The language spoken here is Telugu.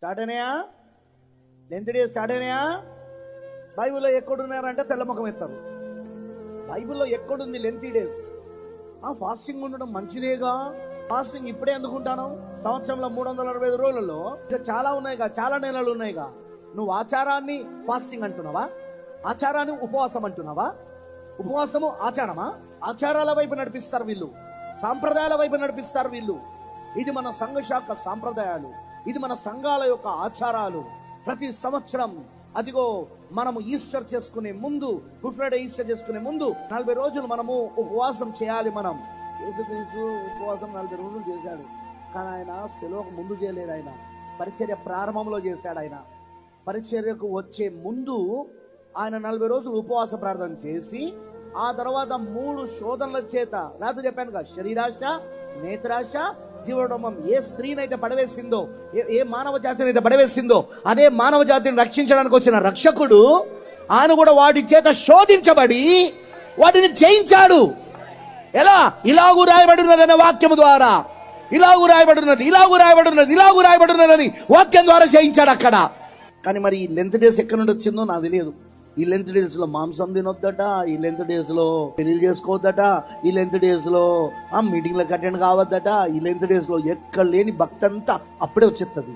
స్టార్ట్ అయినాయా? లెంత్ డేస్ స్టార్ట్ అయినాయా? బైబిల్లో ఎక్కడున్నారంటే తెల్లముఖం ఎత్తారు. బైబిల్లో ఎక్కడుంది లెంత్ డేస్? ఫాస్టింగ్ ఉండడం మంచిదేగా. ఫాస్టింగ్ ఇప్పుడే ఎందుకుంటాను? సంవత్సరంలో 365 రోజులలో ఇంకా చాలా ఉన్నాయిగా, చాలా నెలలు ఉన్నాయిగా. నువ్వు ఆచారాన్ని ఫాస్టింగ్ అంటున్నావా? ఆచారాన్ని ఉపవాసం అంటున్నావా? ఉపవాసము ఆచారమా? ఆచారాల వైపు నడిపిస్తారు వీళ్ళు, సాంప్రదాయాల వైపు నడిపిస్తారు వీళ్ళు. ఇది మన సంఘ శాఖ సాంప్రదాయాలు, ఇది మన సంఘాల యొక్క ఆచారాలు. ప్రతి సంవత్సరం అదిగో మనము ఈస్టర్ చేసుకునే ముందు, గుడ్ ఫ్రైడే ఈస్టర్ చేసుకునే ముందు 40 రోజులు మనము ఉపవాసం చేయాలి. మనం యేసుక్రీస్తు ఉపవాసం 40 రోజులు చేశాడు, కానీ ఆయన సెలవుకు ముందు చేయలేదు. ఆయన పరిచర్య ప్రారంభంలో చేశాడు. ఆయన పరిచర్యకు వచ్చే ముందు ఆయన 40 రోజులు ఉపవాస ప్రార్థన చేసి, ఆ తర్వాత 3 శోధనల చేత, రాజు చెప్పాను కదా, శరీరాశ, నేత్రాశ, జీవడమం. ఏ స్త్రీనైతే పడవేసిందో, ఏ మానవ జాతిని అయితే పడవేసిందో, అదే మానవ జాతిని రక్షించడానికి వచ్చిన రక్షకుడు ఆయన కూడా వాటి చేత శోధించబడి వాటిని జయించాడు. ఎలా? ఇలాగూ రాయబడినదనే వాక్యము ద్వారా, ఇలాగూ రాయబడినది, ఇలాగూ రాయబడినది, ఇలాగూ రాయబడినదని వాక్యం ద్వారా జయించాడు అక్కడ. కానీ మరి ఈ లెంత్ డేస్ ఎక్కడి నుండి వచ్చిందో నాకు తెలియదు. ఈ లెంత్ డేస్ లో మాంసం తినొద్దట, ఈ లెంత్ డేస్ లో పెళ్లి చేసుకోవద్దట, ఈ లెంత్ డేస్ లో మీటింగ్లకు అటెండ్ కావద్దట, ఈ లెంత్ డేస్ లో ఎక్కడ లేని భక్తి అంతా అప్పుడే వచ్చేస్తుంది.